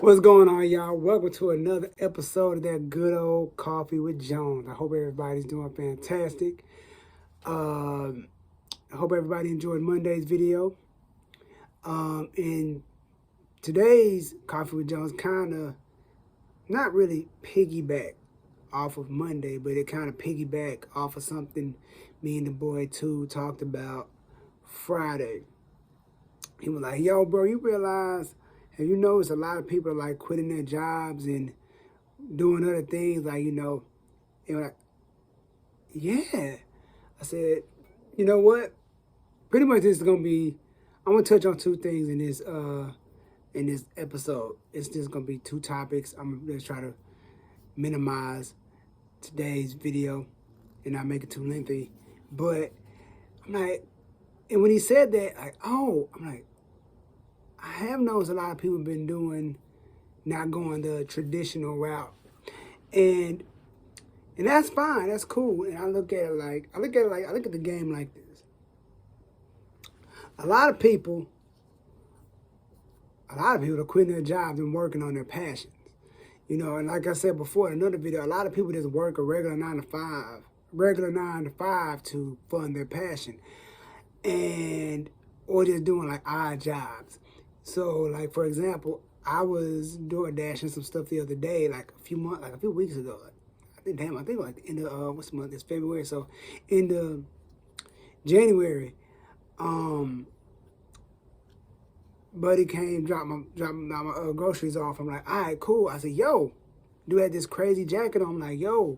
What's going on, y'all? Welcome to another episode of that good old Coffee with Jones. I hope everybody's doing fantastic. I hope everybody enjoyed Monday's video. And today's Coffee with Jones kind of not really piggyback off of Monday, but it kind of piggyback off of something me and the boy too talked about Friday. He was like, yo, bro, you realize, have you noticed a lot of people are like quitting their jobs and doing other things, like, like, yeah. I said, you know what? Pretty much this is gonna be, I'm gonna touch on two things in this episode. It's just gonna be two topics. I'm gonna try to minimize today's video and not make it too lengthy. But I'm like, and when he said that, I'm like, I have noticed a lot of people have been not going the traditional route. And that's fine, that's cool. And I look at the game like this. A lot of people are quitting their jobs and working on their passions. And like I said before in another video, a lot of people just work a regular 9 to 5 to fund their passion. Or just doing like odd jobs. So like, for example, I was door dashing some stuff the other day, like a few weeks ago. I think like the end of what's the month? It's February, so end of January. Buddy came, dropped my groceries off. I'm like, all right, cool. I said, yo, dude had this crazy jacket on. I'm like, yo,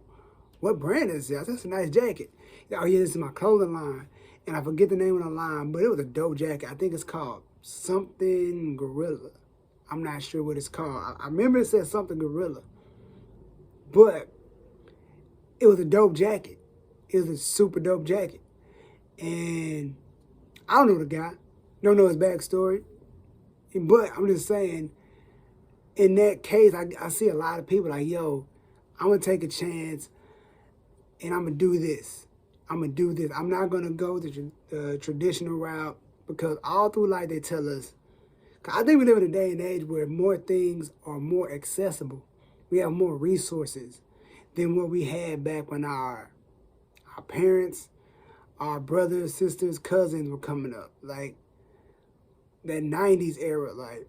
what brand is this? That's a nice jacket. Oh yeah, this is my clothing line. And I forget the name of the line, but it was a dope jacket. I think it's called something Gorilla. I'm not sure what it's called. I remember it said something Gorilla. But it was a dope jacket. It was a super dope jacket. And I don't know the guy. Don't know his backstory. But I'm just saying, in that case, I see a lot of people like, yo, I'm going to take a chance and I'm going to do this. I'm not going to go the traditional route, because all through life they tell us, I think we live in a day and age where more things are more accessible. We have more resources than what we had back when our parents, our brothers, sisters, cousins were coming up. Like that 90s era, like,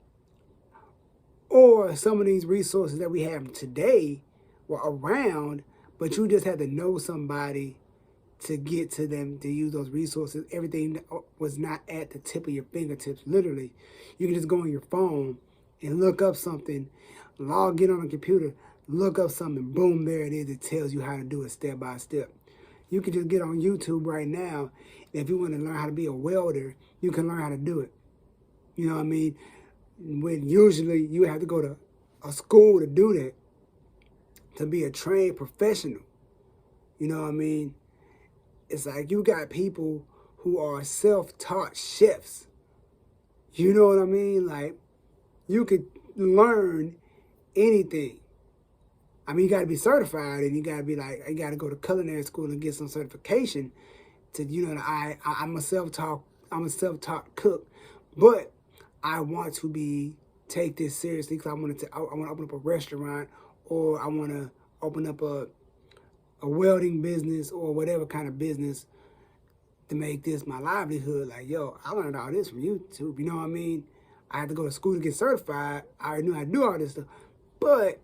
or some of these resources that we have today were around, but you just had to know somebody to get to them, to use those resources. Everything was not at the tip of your fingertips, literally. You can just go on your phone and look up something, log in on a computer, look up something, boom, there it is. It tells you how to do it step by step. You can just get on YouTube right now. If you want to learn how to be a welder, you can learn how to do it. You know what I mean? When usually you have to go to a school to do that, to be a trained professional. You know what I mean? It's like you got people who are self-taught chefs. You know what I mean? Like, you could learn anything. I mean, you got to be certified, and you got to be like, you got to go to culinary school and get some certification to, I'm a self-taught cook, but I want to take this seriously, because I want to open up a restaurant, or I want to open up a welding business, or whatever kind of business, to make this my livelihood. Like, yo, I learned all this from YouTube. You know what I mean? I had to go to school to get certified. I already knew how to do all this stuff. But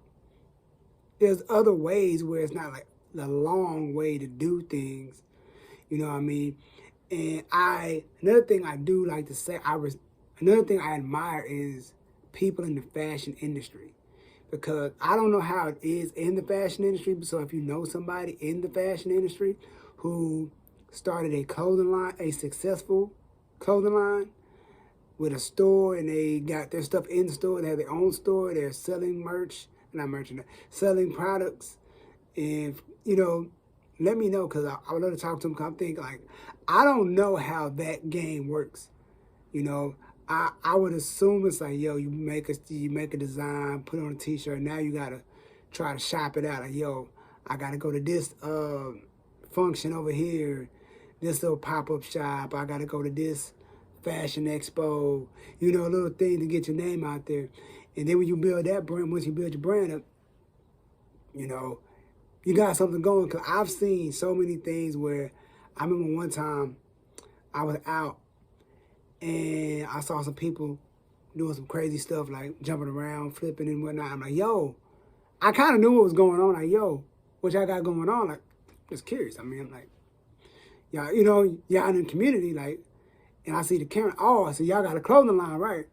there's other ways where it's not like the long way to do things. You know what I mean? And another thing I admire is people in the fashion industry. Because I don't know how it is in the fashion industry. So if you know somebody in the fashion industry who started a successful clothing line with a store, and they got their stuff in the store, they have their own store, they're selling selling products, and, let me know, because I would love to talk to them, because I'm thinking, like, I don't know how that game works. I would assume it's like, yo, you make a design, put it on a t-shirt. Now you gotta try to shop it out. Like, yo, I gotta go to this function over here, this little pop-up shop. I gotta go to this fashion expo. Little thing to get your name out there. And then when you build that brand, once you build your brand up, you know, you got something going. Because I've seen so many things where I remember one time I was out and I saw some people doing some crazy stuff like jumping around, flipping and whatnot. I'm like, yo, I kind of knew what was going on. Like, yo, what y'all got going on? Like, just curious. I mean, I'm like, y'all, you know, y'all in the community, like, and I see the camera. Oh, I said, y'all got a clothing line, right?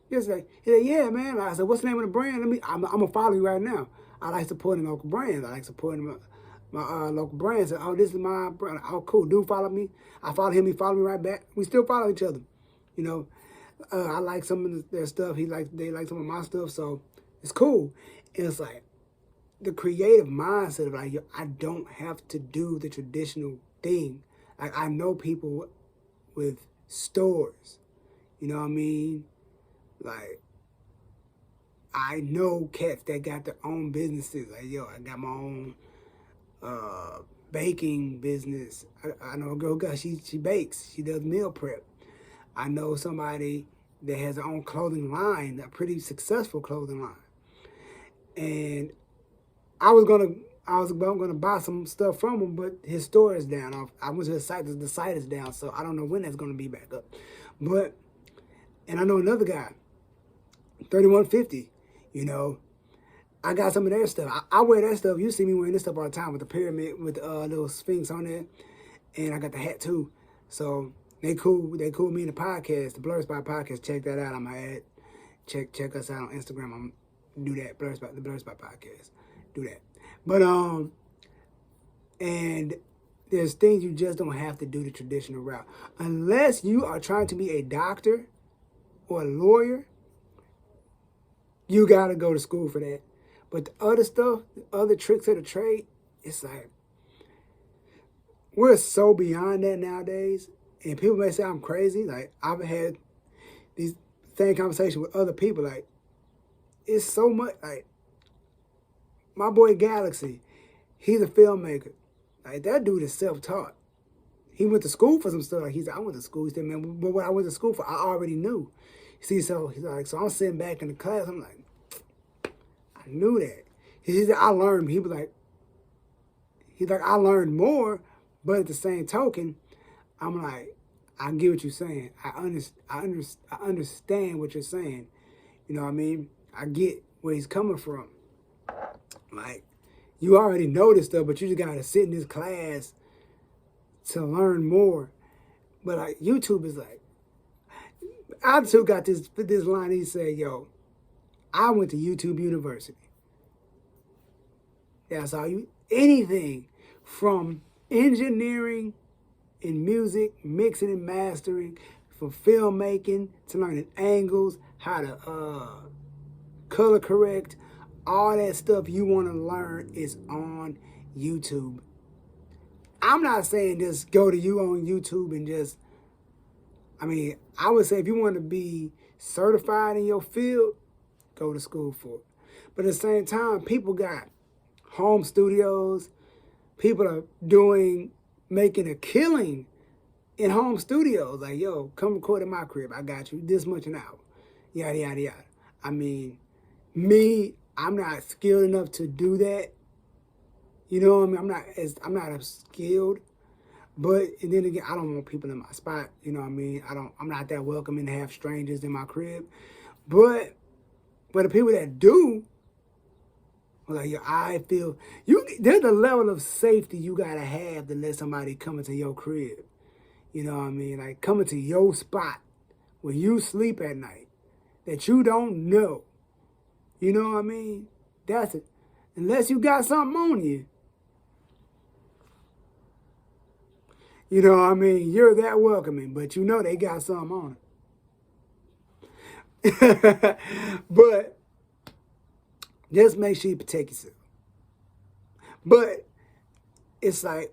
He said, yeah, man. I said, what's the name of the brand? I'm going to follow you right now. I like supporting local brands. I like supporting my local brands. Oh, this is my brand. Oh, cool. Dude, follow me. I follow him. He follow me right back. We still follow each other. You know, I like some of their stuff. They like some of my stuff. So it's cool. And it's like the creative mindset of like, yo, I don't have to do the traditional thing. Like, I know people with stores. You know what I mean? Like, I know cats that got their own businesses. Like, yo, I got my own baking business. I know a girl, she bakes. She does meal prep. I know somebody that has their own clothing line, a pretty successful clothing line. And I was gonna buy some stuff from him, but his store is down. I went to the site is down, so I don't know when that's gonna be back up. But, and I know another guy, 3150, you know, I got some of their stuff. I wear that stuff. You see me wearing this stuff all the time with the pyramid, with the little sphinx on there. And I got the hat too. So they cool. They cool me in the podcast, the Blur Spot podcast. Check that out. I'm gonna add. Check us out on Instagram. I'm do that. The Blur Spot podcast. Do that. But and there's things you just don't have to do the traditional route. Unless you are trying to be a doctor or a lawyer, you gotta go to school for that. But the other stuff, the other tricks of the trade, it's like, we're so beyond that nowadays. And people may say I'm crazy. Like, I've had these same conversations with other people. Like, it's so much, like, my boy Galaxy, he's a filmmaker. Like, that dude is self-taught. He went to school for some stuff. Like, I went to school. He said, man, but what I went to school for, I already knew. See, so he's like, so I'm sitting back in the class. I'm like, I knew that. He said, I learned. He's like, I learned more, but at the same token, I'm like, I get what you're saying. I understand what you're saying. You know what I mean? I get where he's coming from. Like, you already know this stuff, but you just gotta sit in this class to learn more. But like, YouTube is like, I too got this line. He said, yo, I went to YouTube University. That's all anything from engineering and music, mixing and mastering, from filmmaking to learning angles, how to color correct, all that stuff you want to learn is on YouTube. I'm not saying just go to you on YouTube and just, I mean, I would say if you want to be certified in your field, go to school for it. But at the same time, people got home studios. People are making a killing in home studios. Like, yo, come record in my crib. I got you this much an hour. Yada, yada, yada. I mean, I'm not skilled enough to do that. You know what I mean? I'm not as skilled. But, and then again, I don't want people in my spot. You know what I mean? I'm not that welcoming to have strangers in my crib. But the people that do, like, I feel, there's a level of safety you gotta have to let somebody come into your crib. You know what I mean? Like, come into your spot where you sleep at night that you don't know. You know what I mean? That's it. Unless you got something on you. You know what I mean? You're that welcoming, but you know they got something on it. But just make sure you protect yourself. But it's like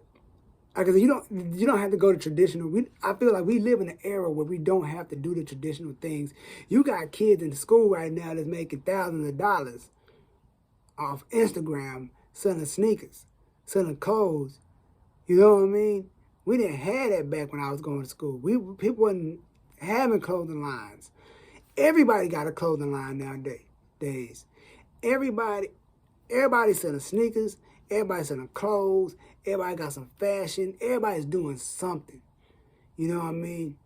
I said, you don't have to go to traditional. I feel like we live in an era where we don't have to do the traditional things. You got kids in school right now that's making thousands of dollars off Instagram, selling sneakers, selling clothes. You know what I mean? We didn't have that back when I was going to school. People wasn't having clothing lines. Everybody got a clothing line nowadays. days. Everybody selling sneakers, everybody selling clothes, everybody got some fashion, everybody's doing something. You know what I mean?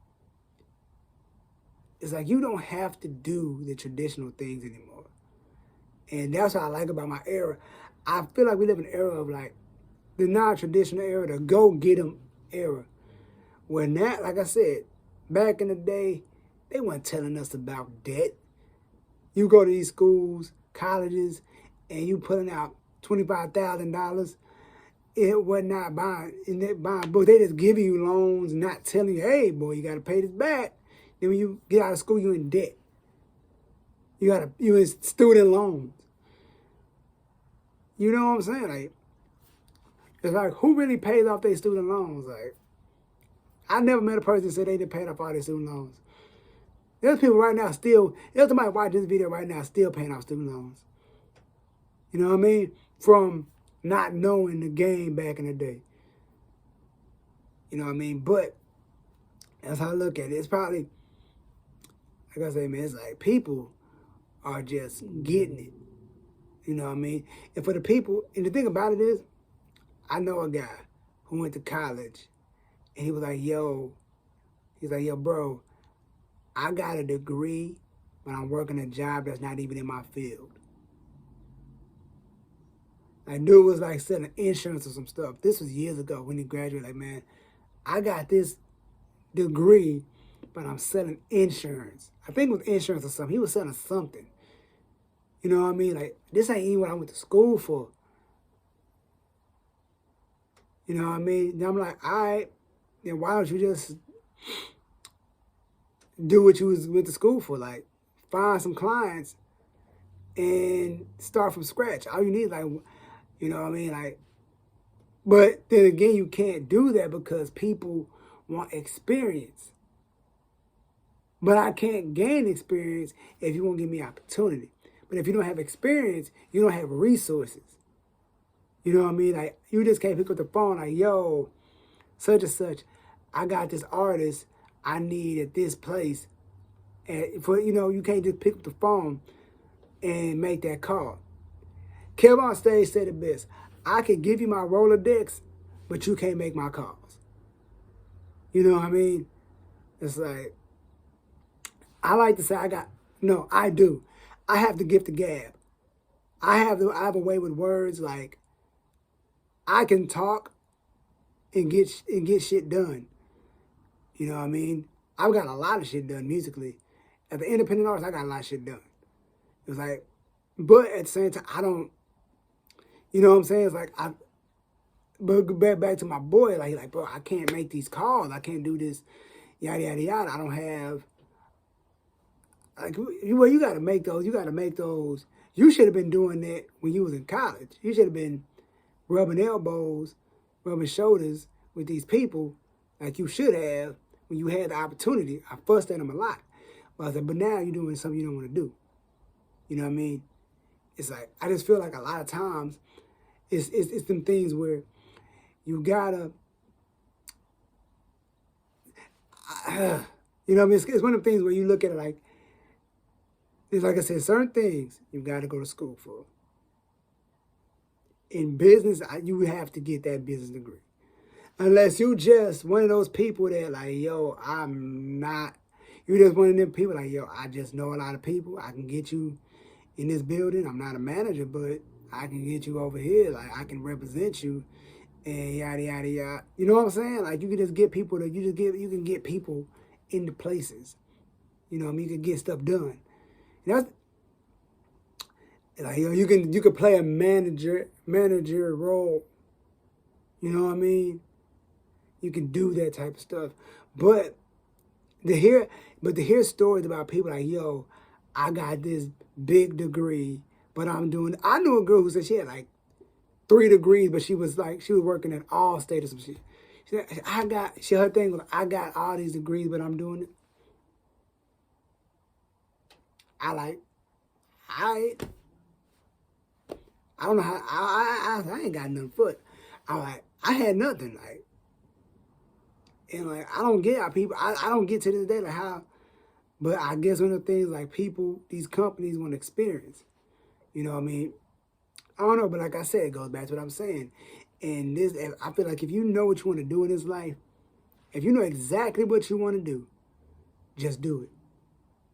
It's like you don't have to do the traditional things anymore. And that's what I like about my era. I feel like we live in an era of like the non-traditional era, the go-get-em era. Where now, like I said, back in the day, they weren't telling us about debt. You go to these schools, colleges, and you putting out $25,000. It was not buying books. They just giving you loans, not telling you, hey, boy, you got to pay this back. Then when you get out of school, you're in debt. You in student loans. You know what I'm saying? Like, it's like, who really pays off their student loans? Like, I never met a person that said they didn't pay off all their student loans. There's people right now there's somebody watching this video right now still paying off student loans. You know what I mean? From not knowing the game back in the day. You know what I mean? But that's how I look at it. It's probably, like I say, man, it's like people are just getting it. You know what I mean? And for the people, and the thing about it is, I know a guy who went to college, and he was like, yo, bro, I got a degree, but I'm working a job that's not even in my field. Like, dude was like selling insurance or some stuff. This was years ago when he graduated. Like, man, I got this degree, but I'm selling insurance. I think it was insurance or something. He was selling something. You know what I mean? Like, this ain't even what I went to school for. You know what I mean? And I'm like, all right, then why don't you just do what you went to school for? Like, find some clients and start from scratch. All you need, like, you know what I mean? Like, but then again, you can't do that because people want experience. But I can't gain experience if you won't give me opportunity. But if you don't have experience, you don't have resources. You know what I mean? Like, you just can't pick up the phone like, yo, such and such, I got this artist I need at this place. And for, you know, you can't just pick up the phone and make that call. Kev on stage said it best. I can give you my Rolodex, but you can't make my calls. You know what I mean? It's like, I like to say I do. I have the gift of gab. I have a way with words. Like, I can talk and get shit done. You know what I mean? I've got a lot of shit done musically. As an independent artist, I got a lot of shit done. It's like, but at the same time, I don't, you know what I'm saying? It's like, but back to my boy, like, bro, I can't make these calls. I can't do this, yada, yada, yada. I don't have, like, well, you got to make those. You got to make those. You should have been doing that when you was in college. You should have been rubbing elbows, rubbing shoulders with these people like you should have when you had the opportunity. I fussed at them a lot. But I said, but now you're doing something you don't want to do. You know what I mean? It's like, I just feel like a lot of times it's them things where you gotta, you know what I mean? It's one of the things where you look at it like, it's like I said, certain things you gotta go to school for. In business, you have to get that business degree. Unless you just one of those people that like, yo, you just one of them people like, yo, I just know a lot of people. I can get you in this building. I'm not a manager, but I can get you over here. Like, I can represent you and yada, yada, yada. You know what I'm saying? Like, you can just get people you can get people into places. You know what I mean? You can get stuff done. And that's, like, you know, you can play a manager role. You know what I mean? You can do that type of stuff. But to hear stories about people like, yo, I got this big degree, but I knew a girl who said she had like 3 degrees, but she was working at Allstate or some shit. She said, her thing was, I got all these degrees, but I'm doing it. I don't know how, I ain't got nothing for it. I had nothing, like, and like, I don't get how people, I don't get to this day, like, how But I guess one of the things like people, these companies want to experience. You know what I mean? I don't know, but like I said, it goes back to what I'm saying. And this, I feel like if you know what you want to do in this life, if you know exactly what you want to do, just do it.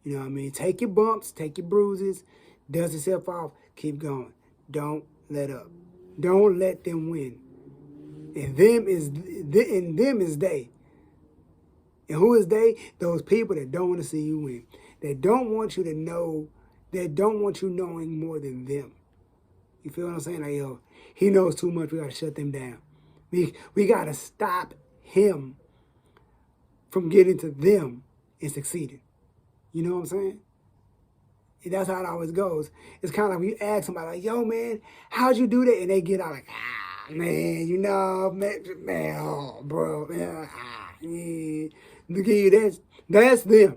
You know what I mean? Take your bumps, take your bruises, dust yourself off, keep going. Don't let up. Don't let them win. And them is they. And who is they? Those people that don't want to see you win. They don't want you to know, they don't want you knowing more than them. You feel what I'm saying? Like, yo, he knows too much, we gotta shut them down. We gotta stop him from getting to them and succeeding. You know what I'm saying? And that's how it always goes. It's kind of like when you ask somebody, like, yo, man, how'd you do that? And they get out like, man, you know, man, oh, bro, man, yeah. Look at you, that's them.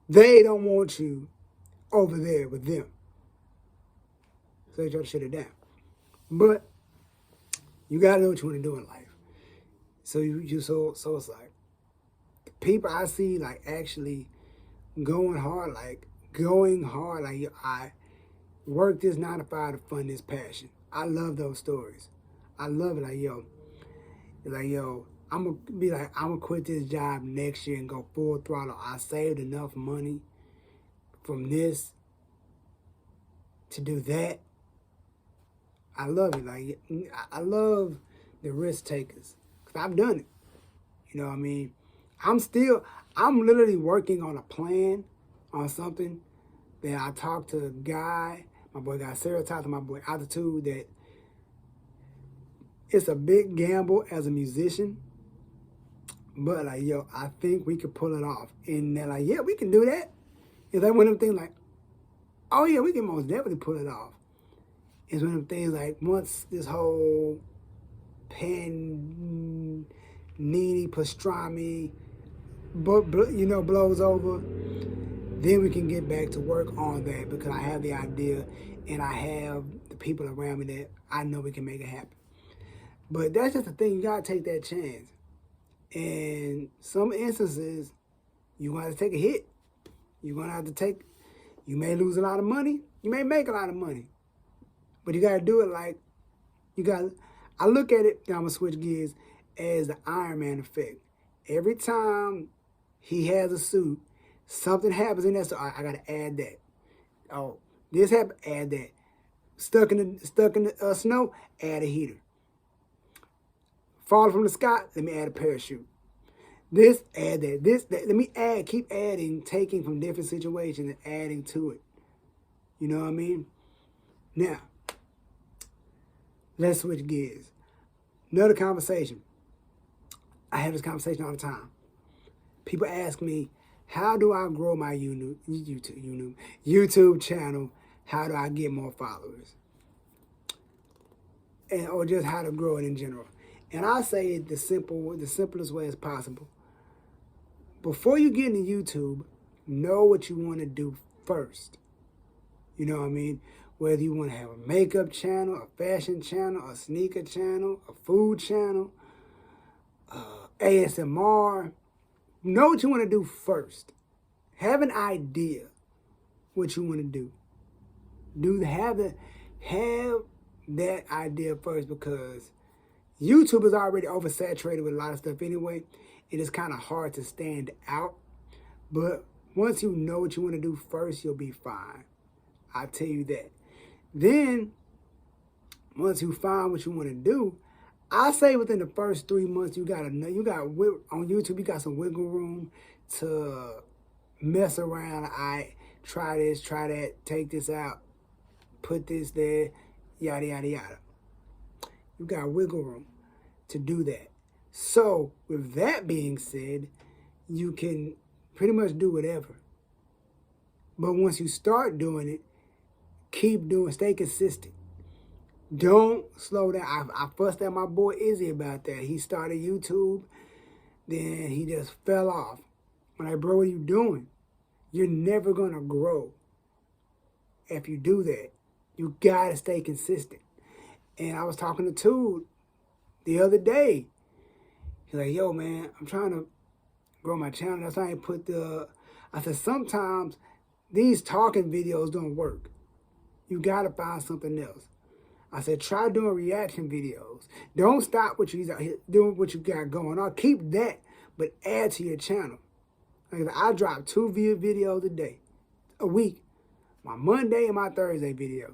They don't want you over there with them. So they try to shut it down. But you gotta know what you want to do in life. So so it's like the people I see like actually going hard, like I work this 9 to 5 to fund this passion. I love those stories. I love it. Like yo, I'm gonna quit this job next year and go full throttle. I saved enough money from this to do that. I love it. Like, I love the risk takers. Because I've done it. You know what I mean? I'm literally working on a plan on something that I talked to a guy, my boy got Sarah, talked to my boy Altitude, that it's a big gamble as a musician. But like, yo, I think we could pull it off. And they're like, yeah, we can do that. It's like one of them things like, oh yeah, we can most definitely pull it off. It's one of them things like once this whole panini pastrami, blows over, then we can get back to work on that because I have the idea and I have the people around me that I know we can make it happen. But that's just the thing. You gotta take that chance. And some instances, you're gonna have to take a hit. You're gonna have to take. You may lose a lot of money. You may make a lot of money. But you gotta do it like you got. I look at it. I'm gonna switch gears as the Iron Man effect. Every time he has a suit, something happens in that. So I gotta add that. Oh, this happened. Add that. Stuck in the snow. Add a heater. Falling from the sky. Let me add a parachute. This, add that. This, that. Let me add. Keep adding, taking from different situations and adding to it. You know what I mean? Now, let's switch gears. Another conversation. I have this conversation all the time. People ask me, how do I grow my YouTube channel? How do I get more followers? Or just how to grow it in general. And I say it the simplest way as possible. Before you get into YouTube, know what you want to do first. You know what I mean? Whether you want to have a makeup channel, a fashion channel, a sneaker channel, a food channel, ASMR. Know what you want to do first. Have an idea what you want to do. Have that idea first, because YouTube is already oversaturated with a lot of stuff anyway. It is kind of hard to stand out. But once you know what you want to do first, you'll be fine. I'll tell you that. Then, once you find what you want to do, I say within the first 3 months, on YouTube, you got some wiggle room to mess around. I try this, try that, take this out, put this there, yada, yada, yada. You got wiggle room to do that. So, with that being said, you can pretty much do whatever. But once you start doing it, stay consistent. Don't slow down. I fussed at my boy Izzy about that. He started YouTube, then he just fell off. I'm like, bro, what are you doing? You're never going to grow if you do that. You got to stay consistent. And I was talking to Tood the other day. He's like, yo, man, I'm trying to grow my channel. That's why I put I said, sometimes these talking videos don't work. You got to find something else. I said, try doing reaction videos. Don't stop what you out here doing, what you got going on. Keep that, but add to your channel. Like I drop 2 videos a week. My Monday and my Thursday video.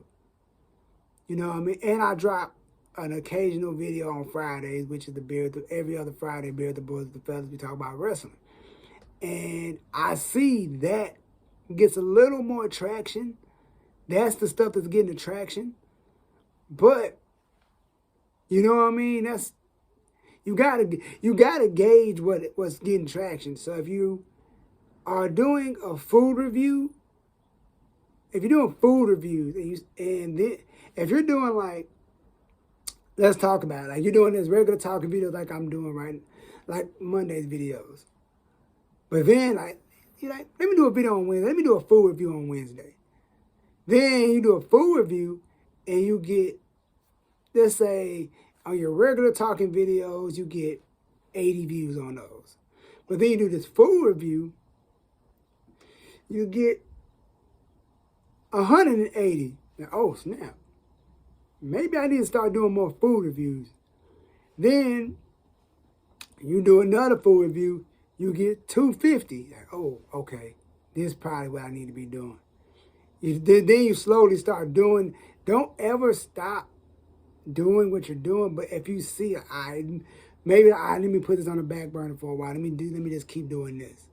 You know what I mean? And I drop an occasional video on Fridays, which is the beer. Every other Friday, Beer with the Boys, the Fellas, we talk about wrestling. And I see that gets a little more traction. That's the stuff that's getting the traction. But you know what I mean? That's you gotta gauge what's getting traction. So if you are doing a food review, if you're doing food reviews and then if you're doing like, let's talk about it. Like you're doing this regular talking videos like I'm doing right, like Monday's videos. But then like you're like, let me do a video on Wednesday. Let me do a food review on Wednesday. Then you do a food review and you get, let's say, on your regular talking videos, you get 80 views on those. But then you do this food review, you get 180. Now, oh, snap. Maybe I need to start doing more food reviews. Then you do another food review, you get 250. Like, oh, okay. This is probably what I need to be doing. Then you slowly start doing, don't ever stop doing what you're doing, but if you see, maybe let me put this on the back burner for a while. Let me just keep doing this.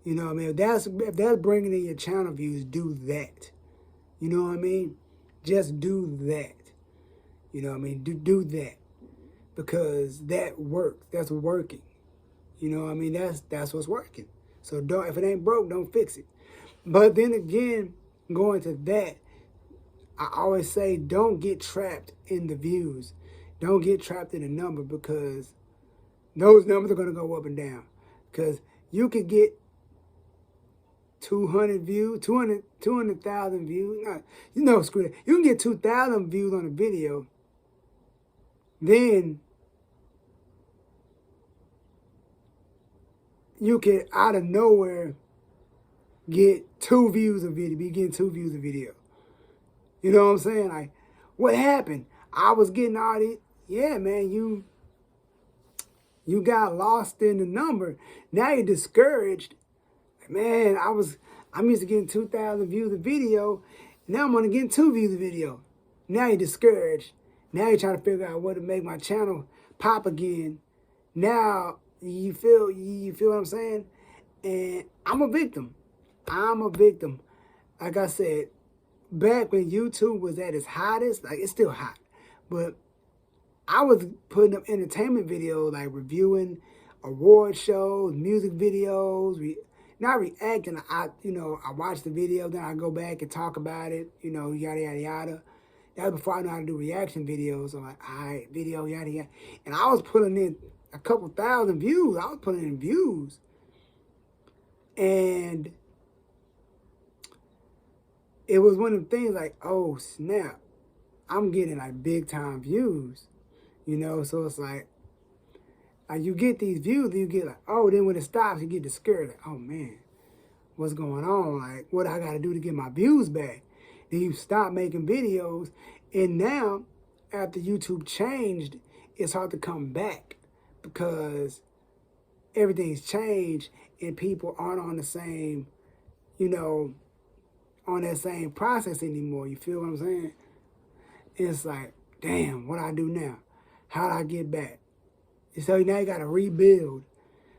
You know what I mean? If that's bringing in your channel views, do that. You know what I mean? Just do that. You know what I mean? Do that because that works. That's working. You know what I mean? That's what's working. So if it ain't broke, don't fix it. But then again, going to that, I always say don't get trapped in the views. Don't get trapped in the number because those numbers are going to go up and down. Because you could get 200 views, 200,000 views. No, screw that. You can get 2,000 views on a video. Then you can, out of nowhere, get 2 views a video. Be getting 2 views a video. You know what I'm saying? Like, what happened? I was getting all these. Yeah, man, you got lost in the number. Now you're discouraged. Man, I'm used to getting 2,000 views a video. Now I'm only getting 2 views a video. Now you're discouraged. Now you're trying to figure out what to make my channel pop again. Now you feel what I'm saying? And I'm a victim. Like I said, back when YouTube was at its hottest, like it's still hot, but I was putting up entertainment videos, like reviewing award shows, music videos, not reacting. I watch the video, then I go back and talk about it, yada, yada, yada. That was before I knew how to do reaction videos. I'm like, all right, video, yada, yada. And I was putting in a couple thousand views. I was putting in views. And it was one of the things like, oh, snap. I'm getting like big time views, So it's like you get these views, and you get like, oh, then when it stops, you get discouraged. Like, oh, man, what's going on? Like, what I got to do to get my views back? Then you stop making videos. And now, after YouTube changed, it's hard to come back because everything's changed and people aren't on the same, on that same process anymore. You feel what I'm saying? It's like, damn, what do I do now? How do I get back? And so now you got to rebuild.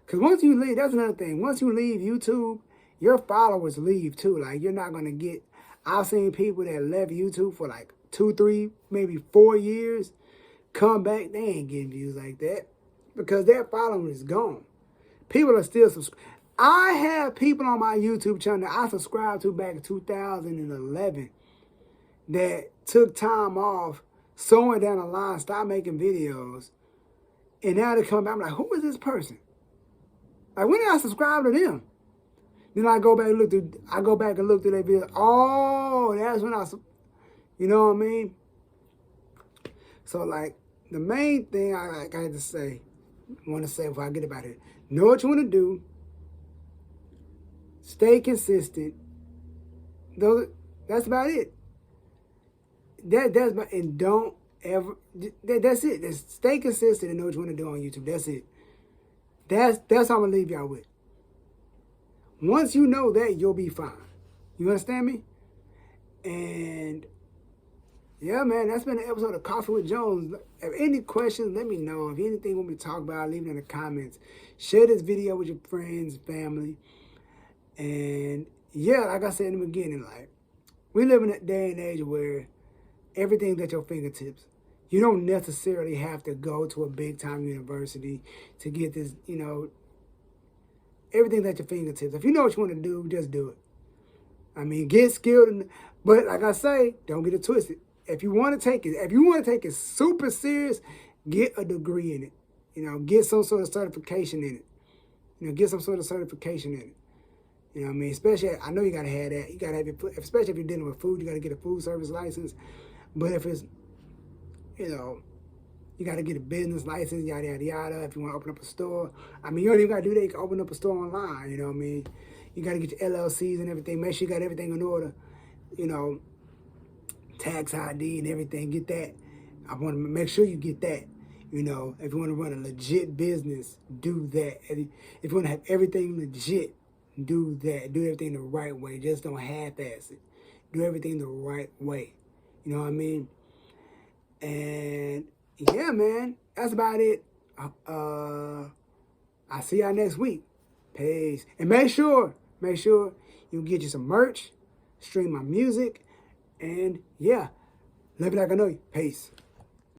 Because once you leave, that's another thing. Once you leave YouTube, your followers leave too. Like, you're not going to get... I've seen people that left YouTube for like 2, 3, maybe 4 years, come back, they ain't getting views like that because their following is gone. People are still subscribing. I have people on my YouTube channel that I subscribed to back in 2011 that took time off, sewing down the line, stopped making videos, and now they come back. I'm like, who is this person? Like, when did I subscribe to them? Then I go back and look through their videos. Oh, that's when you know what I mean? So, like, the main thing I had to say want to say before I get about it. Know what you want to do. Stay consistent. That's about it. And don't ever. That's it. Just stay consistent and know what you want to do on YouTube. That's it. That's all I'm gonna leave y'all with. Once you know that, you'll be fine. You understand me? And yeah, man, that's been an episode of Coffee with Jones. If any questions, let me know. If anything you want me to talk about, leave it in the comments. Share this video with your friends, family. And yeah, like I said in the beginning, like, we live in a day and age where everything's at your fingertips. You don't necessarily have to go to a big-time university to get this, you know, everything's at your fingertips. If you know what you want to do, just do it. I mean, get skilled, but like I say, don't get it twisted. If you want to take it super serious, get a degree in it. You know, get some sort of certification in it. You know, get some sort of certification in it. You know what I mean? Especially, I know you got to have that. You got to have your, especially if you're dealing with food, you got to get a food service license. But if it's, you know, you got to get a business license, yada, yada, yada. If you want to open up a store. I mean, you don't even got to do that. You can open up a store online, you know what I mean? You got to get your LLCs and everything. Make sure you got everything in order. You know, tax ID and everything. Get that. I want to make sure you get that. You know, if you want to run a legit business, do that. If you want to have everything legit, do that. Do everything the right way. Just don't half-ass it. Do everything the right way. You know what I mean? And yeah, man, that's about it. I'll see y'all next week. Peace. And make sure you get you some merch, stream my music, and yeah, live it like I know you. Peace.